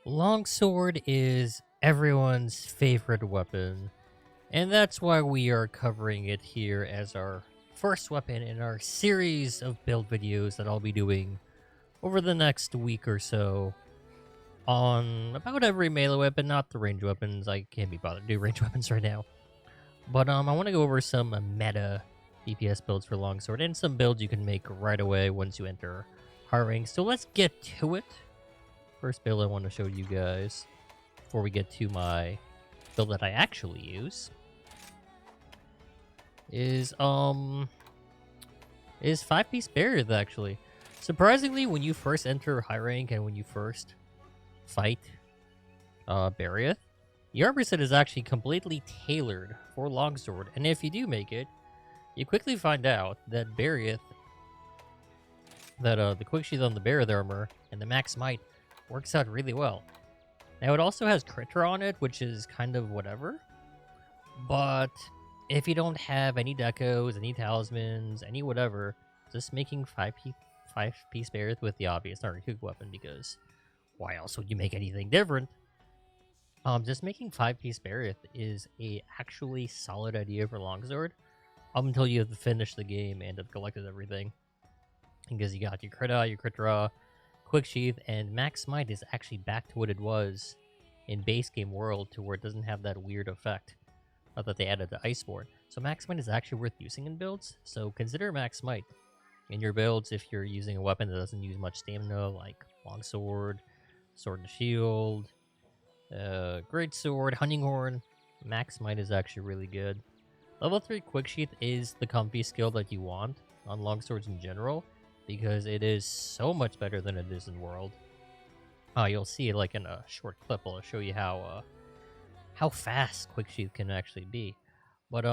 Longsword is everyone's favorite weapon, and that's why we are covering it here as our first weapon in our series of build videos that I'll be doing over the next week or so on about every melee weapon, not the range weapons. I can't be bothered to do range weapons right now. But I want to go over some meta DPS builds for Longsword and some builds you can make right away once you enter high rank. So let's get to it. First build I want to show you guys before we get to my build that I actually use is 5-piece barrier actually. Surprisingly, when you first enter high rank and when you first fight Barrieth, your armor set is actually completely tailored for Longsword, and if you do make it, you quickly find out that Barrieth, the quick sheath on the Barrieth armor and the max might works out really well. Now it also has Critter on it, which is kind of whatever, but if you don't have any decos, any talismans, any whatever, just making 5-piece Barrieth with the obvious Narcook weapon, because why else would you make anything different? Just making 5-piece Barrieth is a actually solid idea for Longsword, up until you have to finish the game and have collected everything. Because you got your Critter, Quick Sheath, and Max Might is actually back to what it was in base game world, to where it doesn't have that weird effect that they added to Iceborne. So Max Might is actually worth using in builds, so consider Max Might in your builds if you're using a weapon that doesn't use much stamina, like Longsword, Sword and Shield, Great Sword, Hunting Horn. Max Might is actually really good. Level 3 Quick Sheath is the comfy skill that you want on Longswords in general, because it is so much better than it is in World. You'll see it like in a short clip. I'll show you how fast Quick Sheath can actually be. But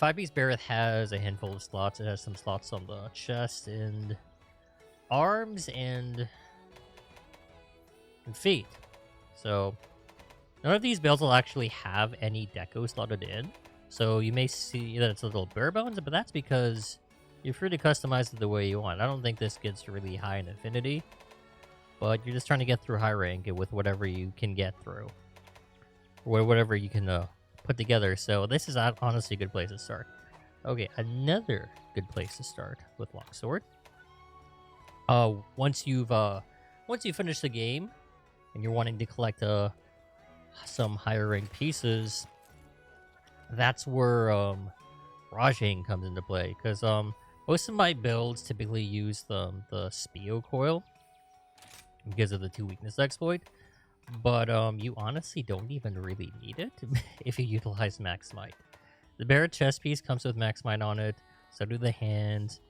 5-piece Barrieth has a handful of slots. It has some slots on the chest and arms and feet. So none of these builds will actually have any deco slotted in. So you may see that it's a little bare bones, but that's because you're free to customize it the way you want. I don't think this gets really high in affinity, but you're just trying to get through high rank with whatever you can get through, or whatever you can put together. So this is honestly a good place to start. Okay, another good place to start with Longsword. Once you finish the game and you're wanting to collect some higher rank pieces, that's where Rajang comes into play, because most of my builds typically use the Spio coil because of the 2 weakness exploit, but you honestly don't even really need it if you utilize Max Might. The Barrett chest piece comes with Max Might on it, so do the hands,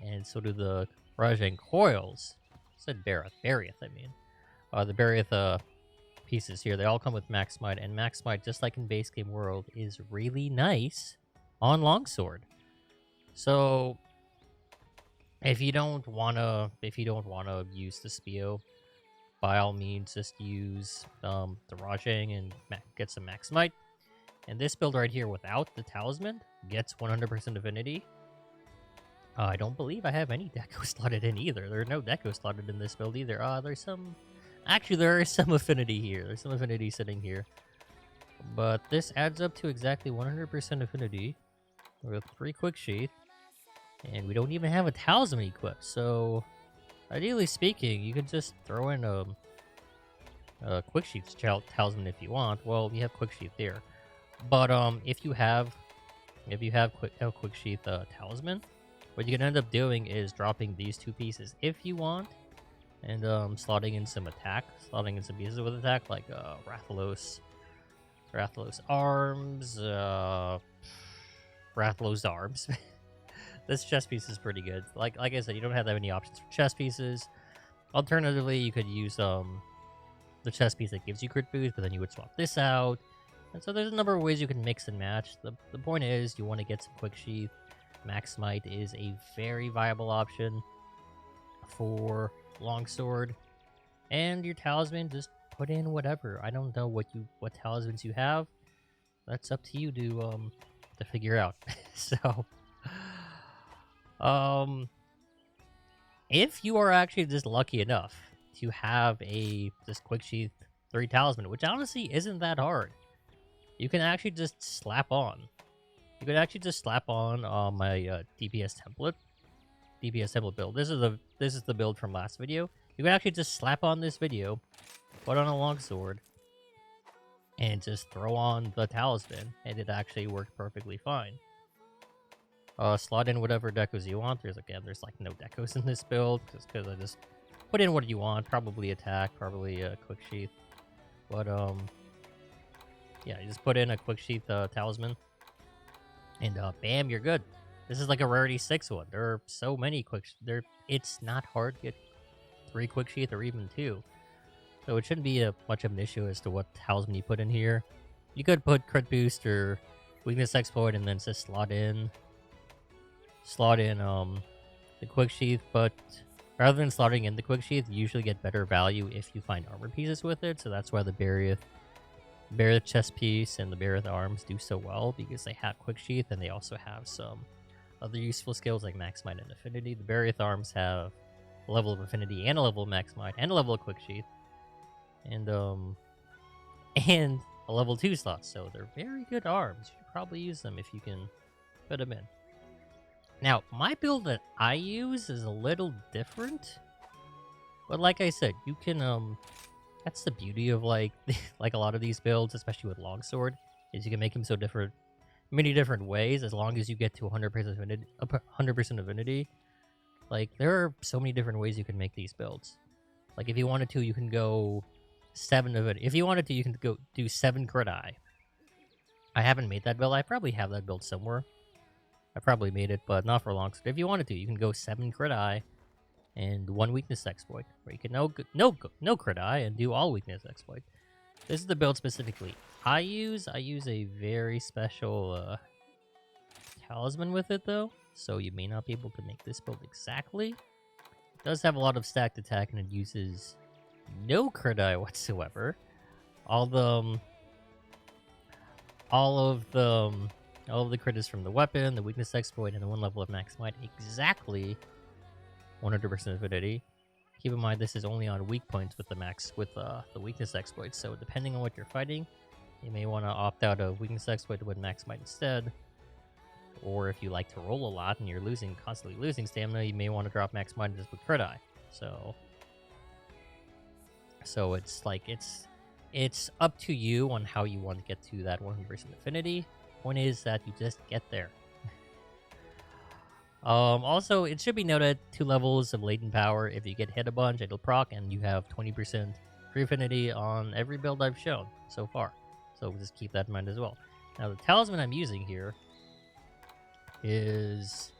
and so do the Rajang coils. I said Barrieth, I mean. The Barrieth pieces here, they all come with Max Might, and Max Might, just like in base game world, is really nice on Longsword. So if you don't wanna use the Spio, by all means just use the Rajang and get some Max Might. And this build right here without the talisman gets 100% affinity. I don't believe I have any deco slotted in either. There are no deco slotted in this build either. There's some... Actually, there is some affinity here. There's some affinity sitting here. But this adds up to exactly 100% affinity with 3 Quick Sheath. And we don't even have a talisman equipped. So, ideally speaking, you could just throw in a Quick Sheath talisman if you want. Well, you have Quick Sheath there. But if you have Quick Sheath talisman, what you can end up doing is dropping these 2 pieces if you want, and slotting in some pieces with attack, like Rathalos arms, Rathalos arms. This chest piece is pretty good. Like I said, you don't have that many options for chest pieces. Alternatively, you could use the chest piece that gives you crit boost, but then you would swap this out. And so there's a number of ways you can mix and match. The point is, you want to get some Quick Sheath. Max Might is a very viable option for Longsword. And your talisman, just put in whatever. I don't know what talismans you have. That's up to you to figure out. So if you are actually just lucky enough to have this Quick Sheath 3 talisman, which honestly isn't that hard. You can actually just slap on. You could actually just slap on my DPS template build. This is the build from last video. You can actually just slap on this video, put on a longsword, and just throw on the talisman, and it actually worked perfectly fine. Slot in whatever decos you want. There's like no decos in this build, just because I just put in what you want. Probably attack, probably a Quick Sheath, but yeah, you just put in a Quick Sheath talisman, and bam, you're good. This is like a rarity 6 one. There are so many it's not hard to get 3 Quick Sheath or even 2. So it shouldn't be much of an issue as to what talisman you put in here. You could put crit boost or weakness exploit and then just slot in the Quick Sheath, but rather than slotting in the Quick Sheath, you usually get better value if you find armor pieces with it. So that's why the Barioth chest piece and the Barioth arms do so well, because they have Quick Sheath and they also have some other useful skills like Max Might and Affinity. The Barioth arms have a level of Affinity and a level of Max Might and a level of Quick Sheath, and a level 2 slot. So they're very good arms. You should probably use them if you can fit them in. Now, my build that I use is a little different, but like I said, you can that's the beauty of like like a lot of these builds, especially with longsword, is you can make them so different, many different ways, as long as you get to 100% affinity. Like, there are so many different ways you can make these builds. Like, if you wanted to, you can go 7 of it. If you wanted to, you can go do 7 crit eye. I haven't made that build. I probably have that build somewhere. I probably made it, but not for long. So if you wanted to, you can go 7 crit eye and 1 weakness exploit, or you can no crit eye and do all weakness exploit. This is the build specifically I use. I use a very special talisman with it, though, so you may not be able to make this build exactly. It does have a lot of stacked attack, and it uses no crit eye whatsoever. All of the crit is from the weapon, the weakness exploit, and the 1 level of Max Might. Exactly 100% affinity. Keep in mind, this is only on weak points with the weakness exploit. So depending on what you're fighting, you may want to opt out of weakness exploit to win Max Might instead. Or if you like to roll a lot and you're constantly losing stamina, you may want to drop Max Might just with crit eye. So it's like it's up to you on how you want to get to that 100% affinity. Point is that you just get there. Also, it should be noted 2 levels of latent power. If you get hit a bunch, it'll proc, and you have 20% free affinity on every build I've shown so far. So just keep that in mind as well. Now, the talisman I'm using here is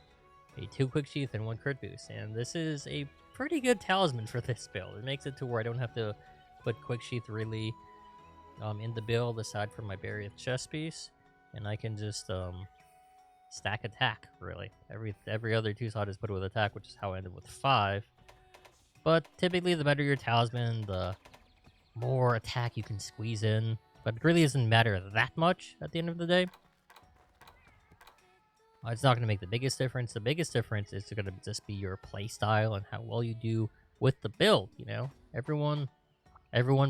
a 2 Quick Sheath and 1 crit boost, and this is a pretty good talisman for this build. It makes it to where I don't have to put Quick Sheath really in the build aside from my Barioth chest piece, and I can just stack attack, really. Every other 2 slot is put with attack, which is how I ended with 5. But typically, the better your talisman, the more attack you can squeeze in. But it really doesn't matter that much at the end of the day. It's not going to make the biggest difference. The biggest difference is going to just be your playstyle and how well you do with the build, you know? Everyone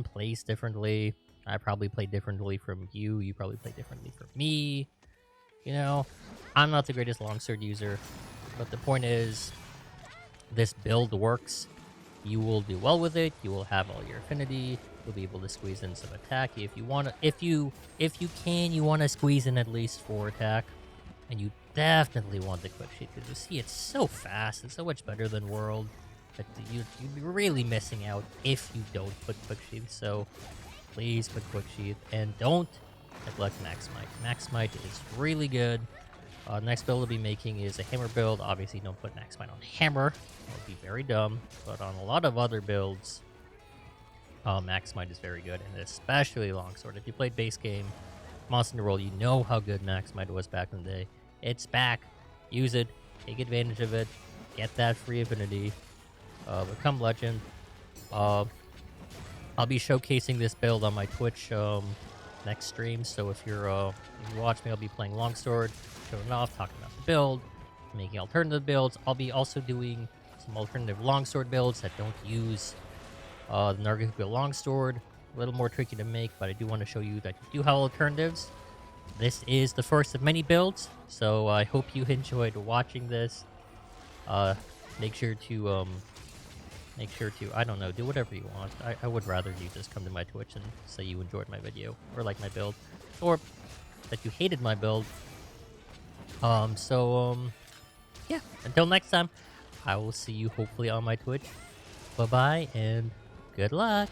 plays differently. I probably play differently from you. You probably play differently from me. You know, I'm not the greatest longsword user, but the point is, this build works. You will do well with it. You will have all your affinity. You'll be able to squeeze in some attack if you want to. If you can, you want to squeeze in at least 4 attack, and you definitely want the Quick Sheath, because you see it's so fast. It's so much better than World. But you'd be really missing out if you don't put Quick Sheath. So please put Quick Sheath, and don't neglect Max Might. Max Might is really good. Next build I'll be making is a hammer build. Obviously, don't put Max Might on hammer. That would be very dumb. But on a lot of other builds, Max Might is very good, and especially longsword. If you played base game, Monster Hunter World, you know how good Max Might was back in the day. It's back. Use it. Take advantage of it. Get that free affinity. Become legend. I'll be showcasing this build on my Twitch next stream. So if you watch me, I'll be playing longsword, showing off, talking about the build, making alternative builds. I'll be also doing some alternative longsword builds that don't use The Nargacuga Longsword, a little more tricky to make, but I do want to show you that you do have alternatives. This is the first of many builds, so I hope you enjoyed watching this. Uh, make sure to I don't know, do whatever you want. I would rather you just come to my Twitch and say you enjoyed my video or like my build, or that you hated my build. Yeah. Until next time, I will see you hopefully on my Twitch. Bye bye and good luck.